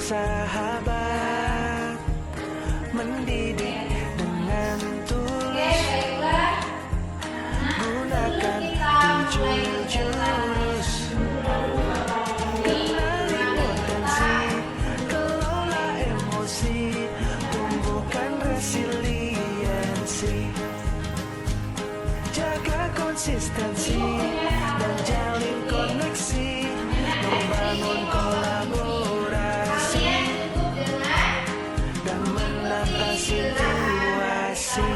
bersahabat, mendidik dengan tulus. Gunakan 7 jurus, kenali potensi, kelola emosi, tumbuhkan resiliensi, jaga konsistensi dan jalin koneksi, membangun kolaborasi dan menata situasi.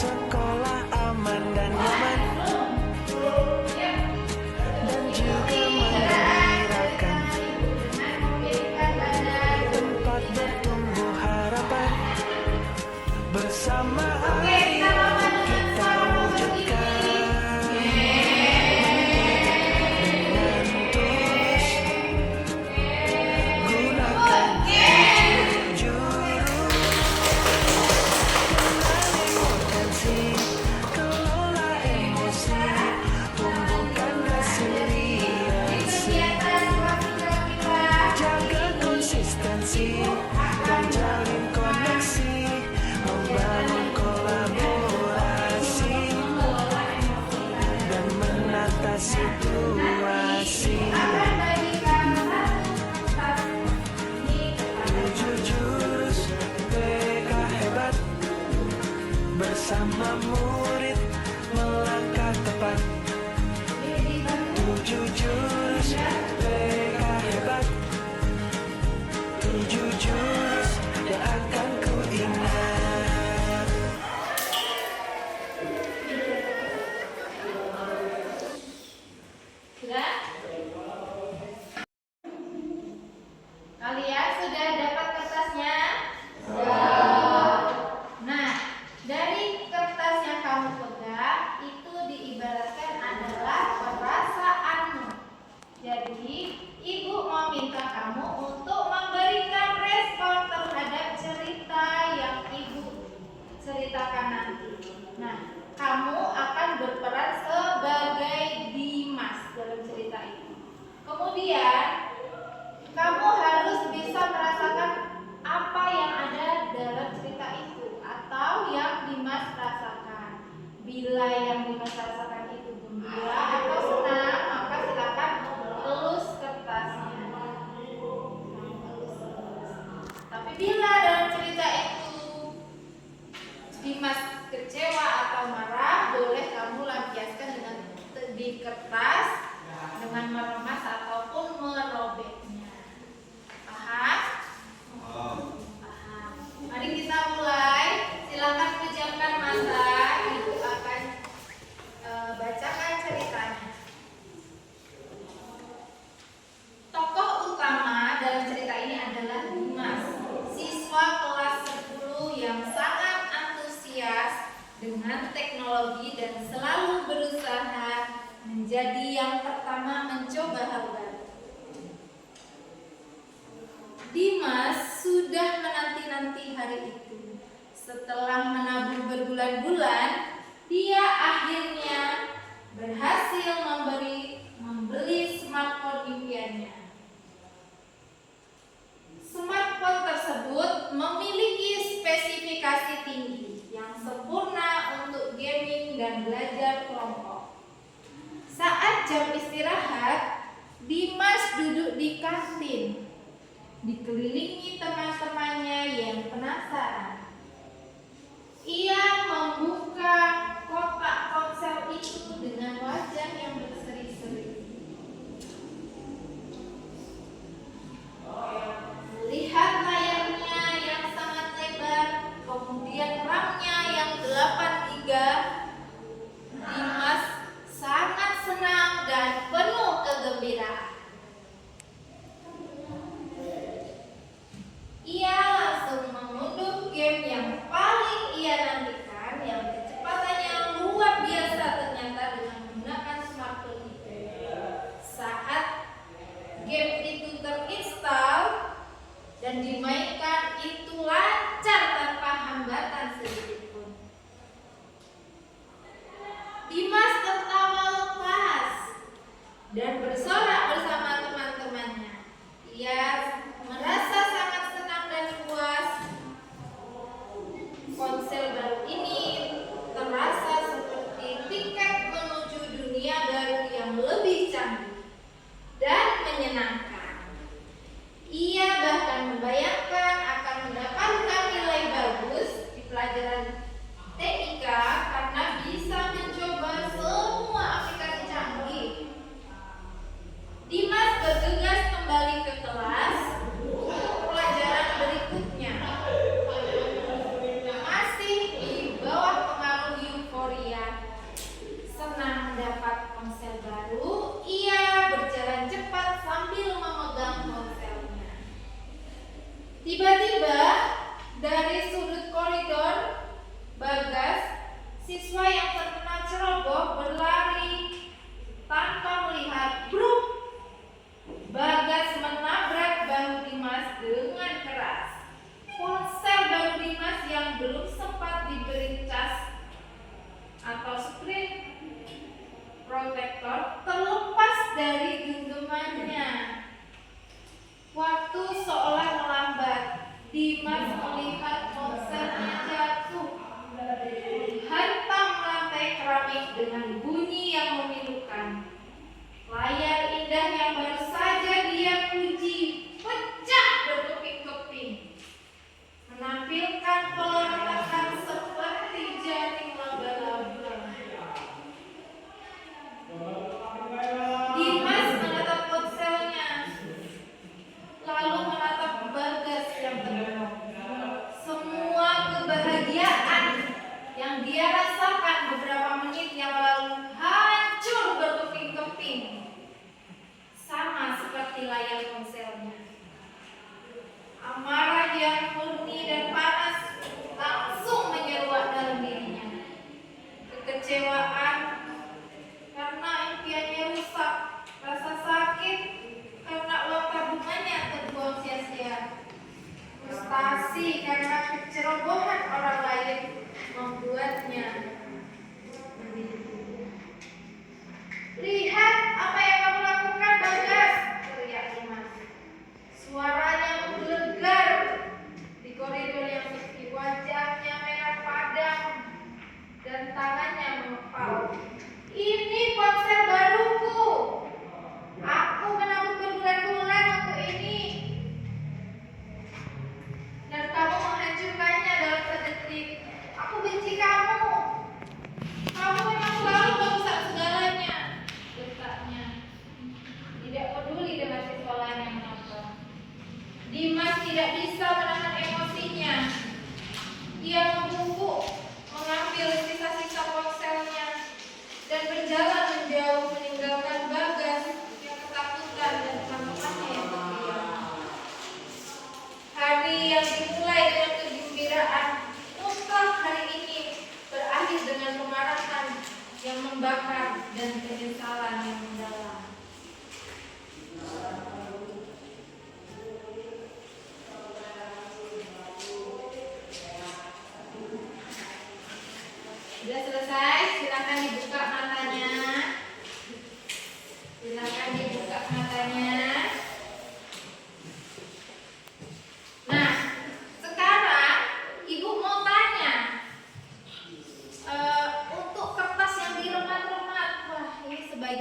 Sekolah aman dan nyaman dan juga menggembirakan, tempat bertumbuh harapan, bersama ayo kita wujudkan dengan tulus. Gunakan 7 jurus, kenali potensi, kelola emosi, tumbuhkan resiliensi, jaga konsistensi dan jalin koneksi, membangun kolaborasi dan menata situasi. 7 jurus PK hebat, bersama murid melangkah tepat. 7 jurus PK hebat, 7 jurus yang akan ku ingat. Sudah? Kalian sudah dapat kertasnya? Nah, dari kertas yang kamu pegang itu diibaratkan adalah perasaanmu. Jadi, ibu mau minta kamu untuk memberikan respon terhadap cerita yang ibu ceritakan nanti. Nah, kamu akan berperan sebagai Dimas dalam cerita ini. Kemudian, kamu harus bisa merasakan apa yang ada dalam cerita itu atau yang Dimas rasakan. Bila yang Dimas rasakan itu gembira atau senang, maka silakan elus kertasnya. Tapi bila dalam cerita itu Dimas kecewa atau marah, boleh kamu lampiaskan dengan di kertas dengan meremas ataupun merobeknya. Paham? Paham. Mari kita mulai. Silakan pejamkan mata. Ibu akan bacakan ceritanya. Tokoh utama dalam cerita ini adalah Dimas, siswa kelas 10 yang sangat antusias dengan teknologi dan selalu berusaha menjadi yang pertama mencoba hal baru. Dimas sudah menanti-nanti hari itu. Setelah menabung berbulan-bulan, dia akhirnya berhasil membeli smartphone impiannya. Smartphone tersebut memiliki spesifikasi tinggi yang sempurna untuk gaming dan belajar kelompok. Saat jam istirahat, Dimas duduk di kantin, dikelilingi teman-temannya yang penasaran. Ia membuka kotak ponsel itu dengan wajah yang berseri-seri. Lihat layarnya yang sangat lebar, kemudian RAM-nya yang 8 GB. Dimas sangat senang dan penuh kegembiraan. Ia langsung mengunduh game yang paling ia nantikan, yang kecepatannya luar biasa ternyata dengan menggunakan smartphone itu. Saat game itu terinstall dan dimainkan, itu lancar tanpa hambatan sedikit pun.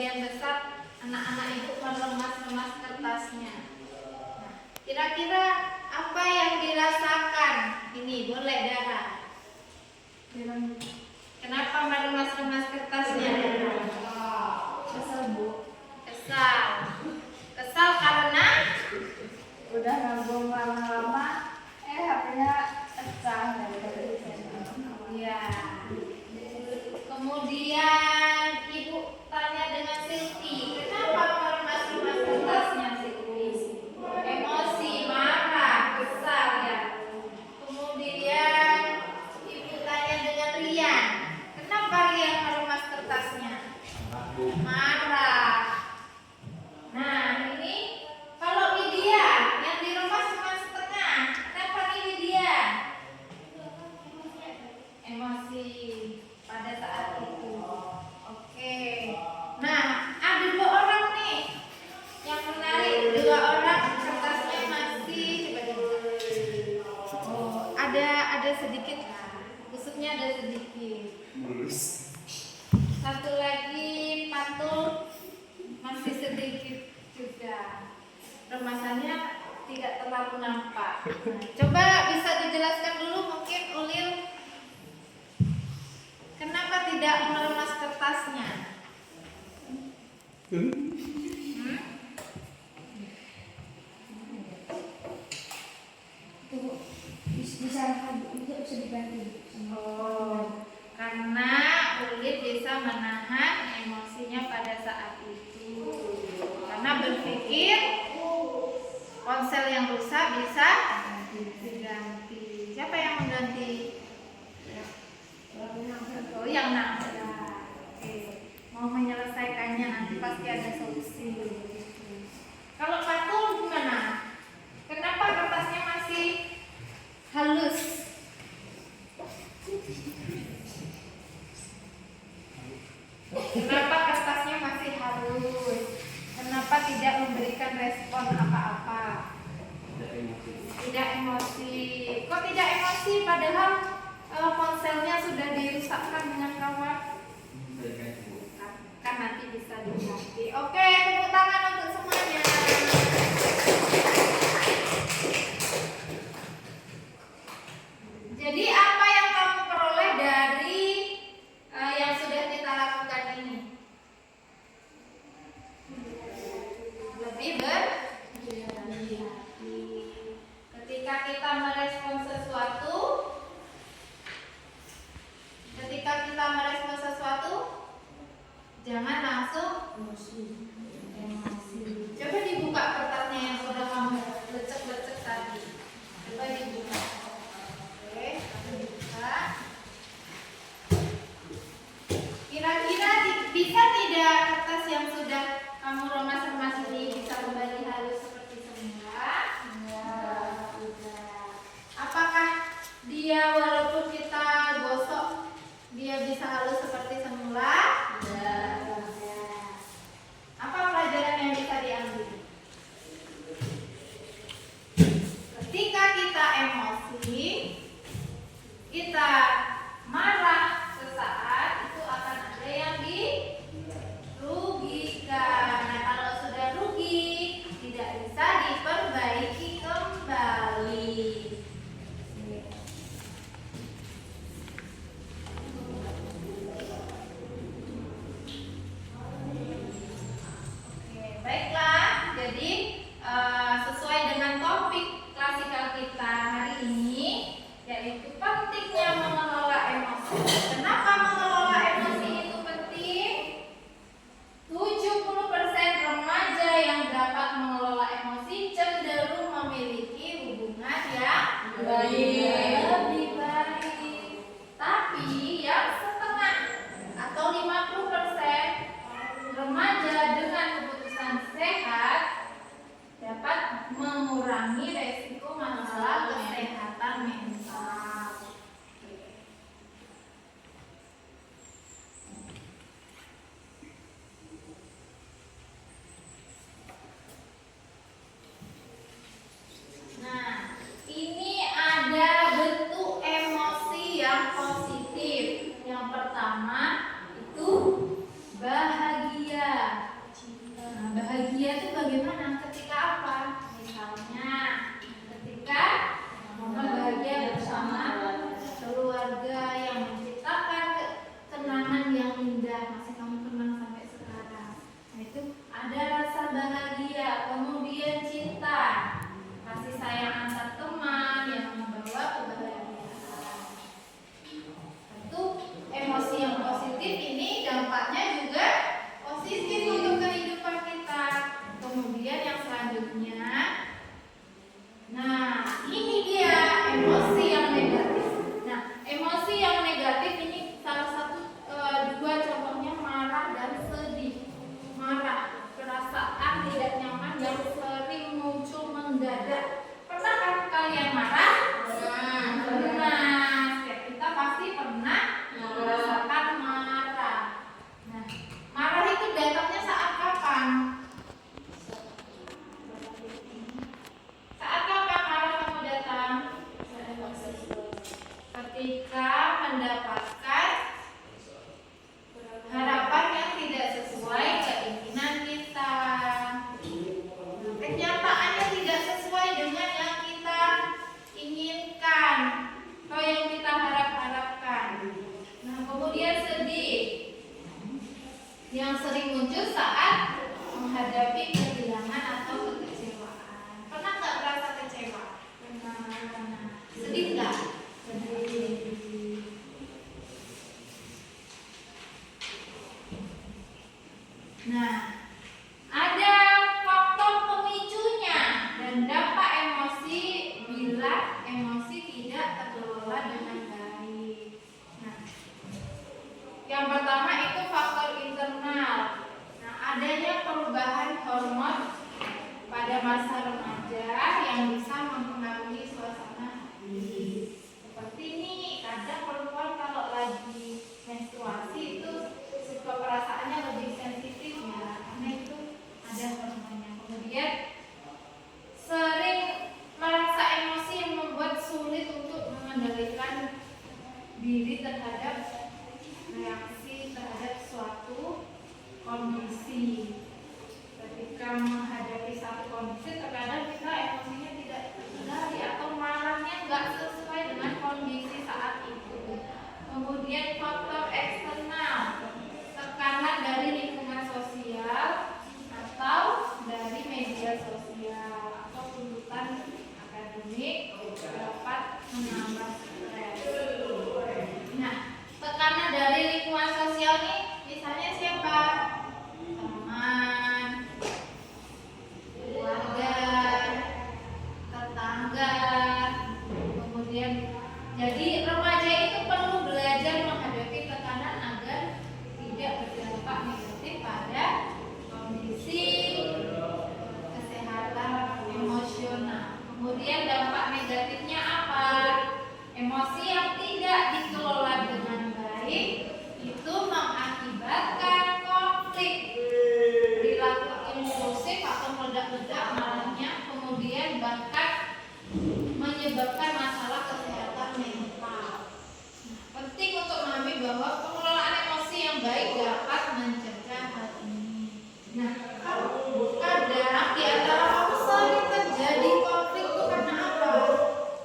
sebagian besar anak-anak ibu meremas-remas kertasnya. Nah, kira-kira apa yang dirasakan? Ini boleh Dara. Kenapa meremas-remas kertasnya? Kesel Bu, Kesal. Kesal karena udah nabung lama-lama, HP-nya pecah dari ya. Kemudian ibu tanya dengan Silvi, kenapa meremas-remas kertasnya Silvi? Emosi, marah, kesal ya. Kemudian ibu tanya dengan Rian, kenapa Rian meremas kertasnya? Marah. Nah ini kalau Widya yang diremas cuma setengah, kenapa nih Widya? Emosi pada saat itu. Oke. Nah, ada 2 orang nih yang menarik. 2 orang kertasnya masih coba dulu. Oh, ada sedikit busuknya, ada sedikit. Satu lagi pantul masih sedikit juga. Remasannya tidak terlalu nampak. Nah, coba bisa dijelaskan dulu mungkin Ulil. Kenapa tidak meremas kertasnya? disarankan untuk bisa dibantu. Oh, karena Ulil bisa menahan emosinya pada saat itu. Karena berpikir ponsel yang rusak bisa diganti. Siapa yang mengganti? Oh, yang nangka. Oke. Mau menyelesaikannya nanti pasti ada solusi. Kalau patung gimana? Kenapa kertasnya masih halus? Kenapa kertasnya masih halus? Kenapa tidak memberikan respon apa-apa? Tidak emosi. Kok tidak emosi padahal ponselnya sudah dirusakkan dengan kawan? Kan nanti bisa diganti. Oke, tepuk tangan untuk semuanya. Jadi apa yang kamu peroleh dari yang sudah kita lakukan ini? Lebih berhati-hati. Ketika kita merespon sesuatu, jangan langsung emosi. Coba dibuka kertasnya yang sudah kamu lecek-lecek tadi. Coba dibuka. Oke, dibuka. Kira-kira bisa tidak kertas yang sudah kamu remas-remas ini bisa kembali halus seperti semula? Tidak. Apakah dia walaupun kita gosok dia bisa halus seperti semula? Tidak. Apa Nah, ada faktor pemicunya dan dampak emosi bila emosi tidak terkelola dengan baik. Nah, yang pertama itu faktor internal. Nah, adanya perubahan hormon pada masa remaja yang bisa mempengaruhi suasana hati. Seperti ini, kadang perempuan kalau lagi menstruasi itu suka perasaannya lebih sensitif ya, karena itu ada hormonnya. Kemudian sering merasa emosi yang membuat sulit untuk mengendalikan diri terhadap reaksi terhadap suatu kondisi. Ketika menghadapi satu kondisi, terkadang kita emosinya tidak terkendali atau marahnya nggak sesuai dengan kondisi saat itu. Kemudian faktor eksternal, tekanan dari lingkungan sosial atau dari media sosial atau tuntutan akademik dapat menambah stres. Nah, tekanan dari lingkungan sosial nih, misalnya siapa? Teman, keluarga, tetangga. Kemudian jadi remaja itu perlu belajar menghadapi tekanan agar tidak berdampak negatif pada kondisi kesehatan emosional. Kemudian dampak negatifnya apa? Emosi yang tidak dikelola dengan baik itu mengakibatkan konflik, perilaku impulsif atau meledak-ledak marahnya, kemudian bahkan menyebabkan masalah kesehatan mental. Penting untuk memahami bahwa pengelolaan emosi yang baik dapat mencegah hal ini. Nah, kadang di antara kamu sering terjadi konflik itu karena apa?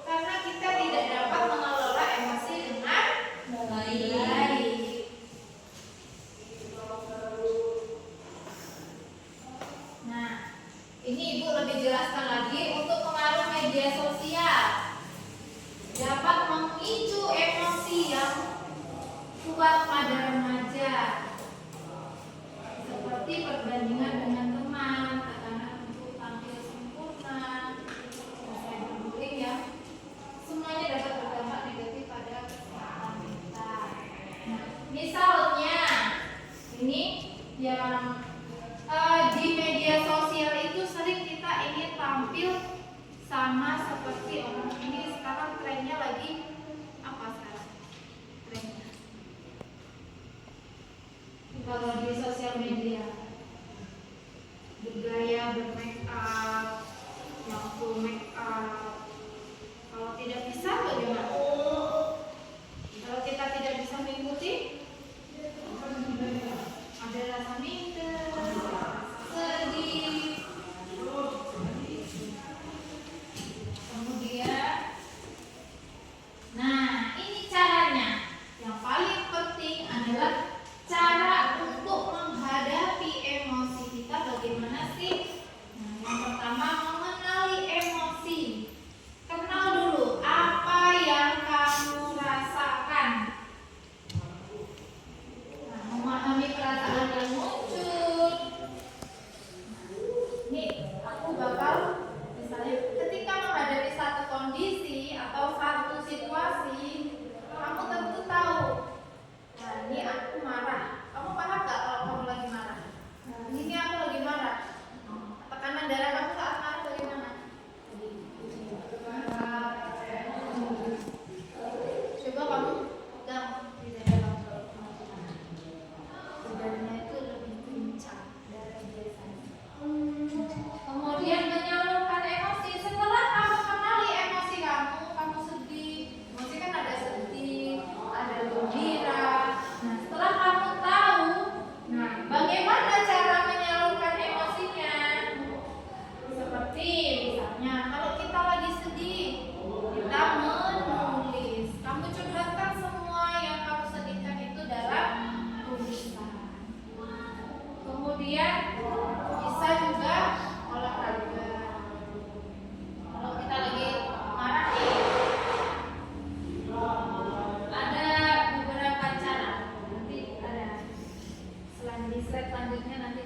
Karena kita tidak dapat mengelola emosi dengan baik. Nah, ini Ibu lebih jelaskan lagi untuk pengaruh media sosial dapat memicu emosi yang kuat pada remaja, seperti perbandingan dengan teman, tekanan untuk tampil sempurna, cyberbullying yang semuanya dapat berdampak negatif pada kesehatan mental. Nah, misalnya ini yang di media sosial itu sering kita ingin tampil sama seperti orang ini. Sekarang trennya lagi apa sekarang? Trennya kalau di sosial media bergaya bermake up, yang full make up. Kalau tidak bisa bagaimana? Kalau kita tidak bisa mengikuti, ada rasa minder, sedih. Kemudian, nah ini caranya. Yang paling penting adalah cara untuk menghadapi emosi kita bagaimana sih? Nah, yang pertama mengenali emosi. Kenal dulu apa yang kamu rasakan. Nah, memahami perasaan yang muncul. Nih, aku bakal misalnya ketika menghadapi satu kondisi atau satu situasi, kamu tentu tahu. Nah, ini aku marah. Kamu paham gak kalau kamu lagi marah? Nah, ini aku lagi marah. Tekanan darah kamu saat marah bagaimana? Coba kamu pegang di dada kamu. Dadanya itu lebih kencang dari biasanya. Kemudian menyalurkan emosi. Setelah kamu kenali emosi kamu sedih. Emosi kan ada sedih, ada gembira. Nah, setelah kamu tahu, nah bagaimana cara menyalurkan emosinya? Seperti misalnya kalau kita lagi sedih, kita menulis. Kamu curhatkan semua yang kamu sedihkan itu dalam tulisan. Kemudian bisa juga olahraga. Kalau kita lagi marah nih, ada beberapa cara. Nanti ada di slide selanjutnya nanti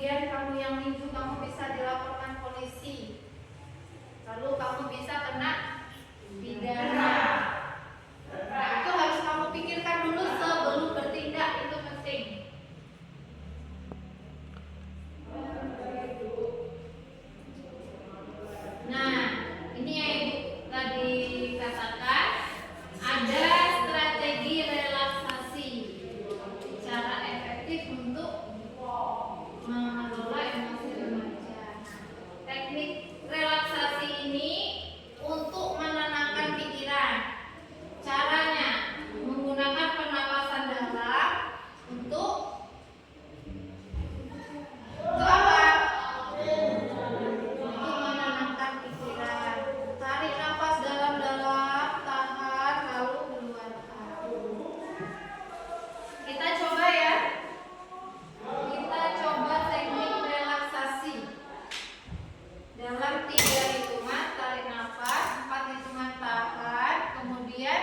Kemudian kamu yang minggu kamu bisa dilaporkan polisi. Lalu kamu bisa kena pidana. Nah, itu harus kamu pikirkan dulu sebelum bertindak, itu penting. Nah, ini yang Ibu tadi katakan, ada strategi relaksasi, cara efektif untuk mengelola emosi remaja. Teknik relaksasi ini untuk menenangkan pikiran. Caranya menggunakan pernapasan dalam untuk apa? Untuk menenangkan pikiran. Tarik nafas dalam-dalam, tahan, lalu keluarkan. Kita coba ya. Kita coba teknik relaksasi. Dalam 3 hitungan tarik nafas, 4 hitungan tahan, kemudian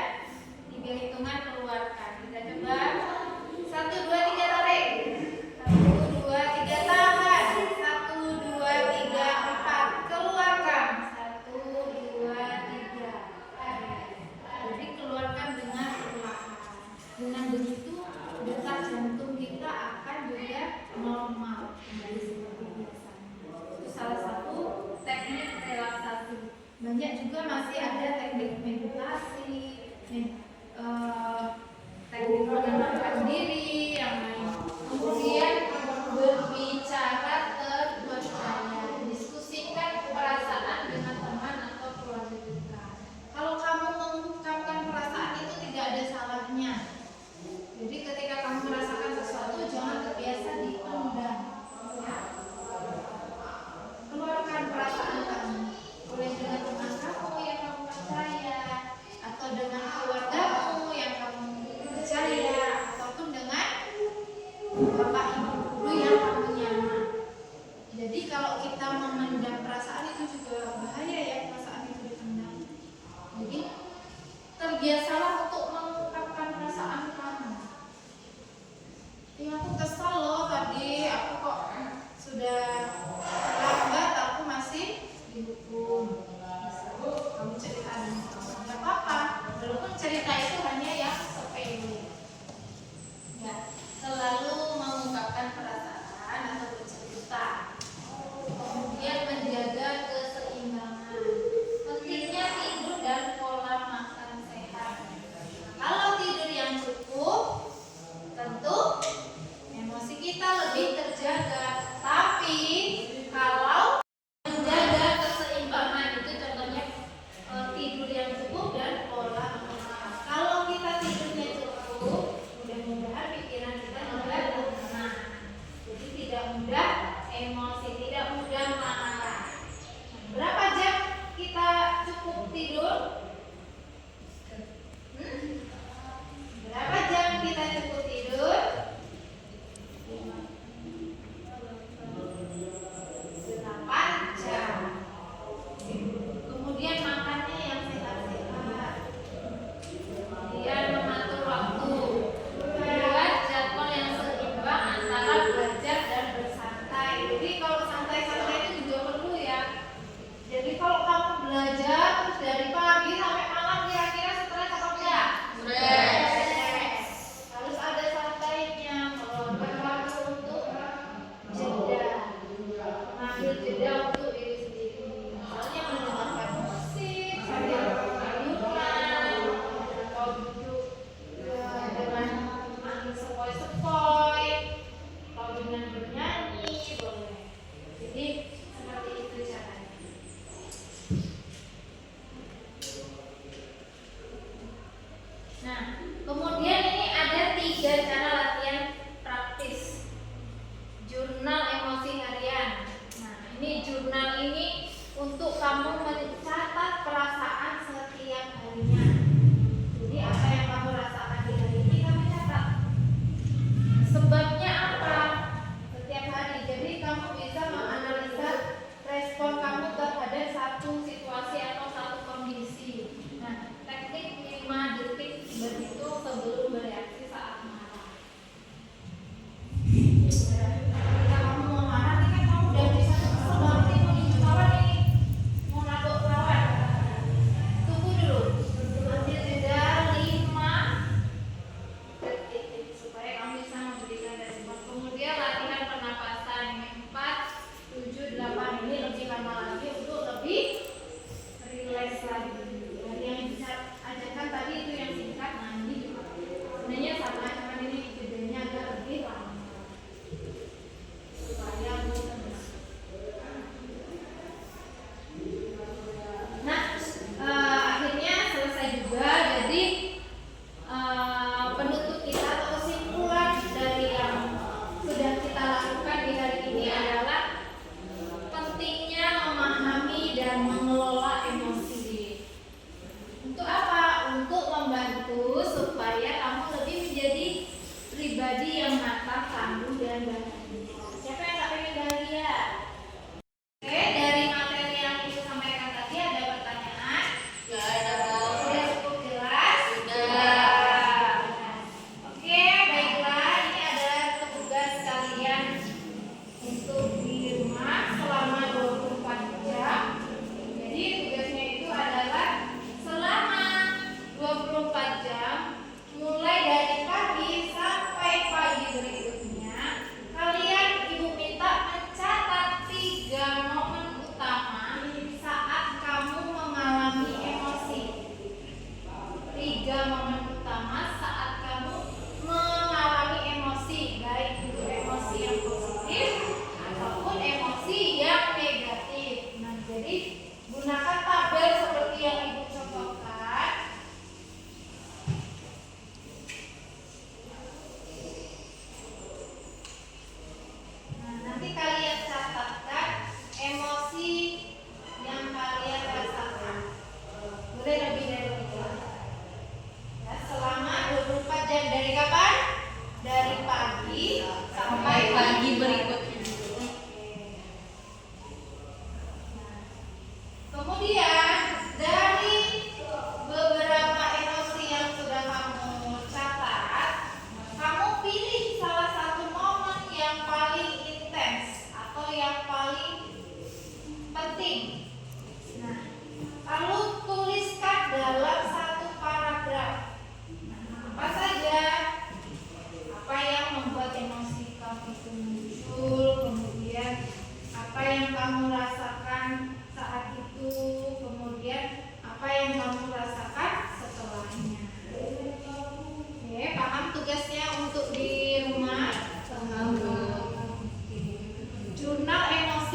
3 hitungan keluarkan. Kita coba. 1, 2, 3 tarik. 1, 2, 3 tahan. 1, 2, 3, 4 keluarkan. 1, 2, 3. Jadi keluarkan dengan perlahan. Dengan begitu detak jantung kita akan juga normal kembali seperti biasa. Itu salah satu teknik relaksasi. Banyak juga masih ada teknik meditasi, teknik menenangkan diri yang lain. Kemudian berbicara terpercaya, diskusikan perasaan dengan teman atau keluarga kita. Kalau kamu mengungkapkan perasaan itu tidak ada salahnya. Jadi ketika kamu merasakan sesuatu jangan terbiasa dipendam. Ya. Keluarkan perasaan kamu. Boleh dengan teman kamu yang kamu percaya, atau dengan keluargamu yang kamu percaya, ataupun dengan bapak ibu guru yang kamu nyaman. Jadi kalau kita memendam perasaan itu juga bahaya ya, perasaan itu dipendam. Jadi terbiasalah untuk mengungkapkan perasaan kamu. Aku kesal loh tadi, aku kok sudah lambat, aku masih dihukum. Kamu cerita dengan kamu, nggak apa-apa. Walaupun cerita itu hanya yang sepele. Nggak selalu mengungkapkan perasaan atau bercerita. Kemudian menjaga keseimbangan. Pentingnya tidur dan pola makan sehat. Kalau tidur yang cukup, tentu emosi kita lebih terjaga. Tapi kalau menjaga keseimbangan itu contohnya tidur yang cukup dan pola makan. Kalau kita tidurnya cukup, mudah-mudahan pikiran kita juga tenang. Jadi tidak mudah emosi, tidak mudah marah. Berapa jam kita cukup tidur? Berapa jam kita cukup tidur?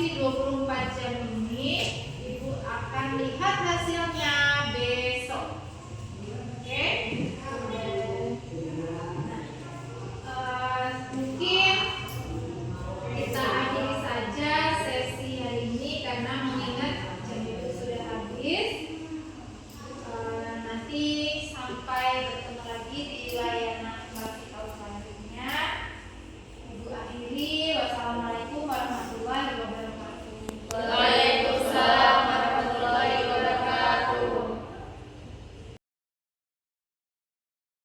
masih 24 jam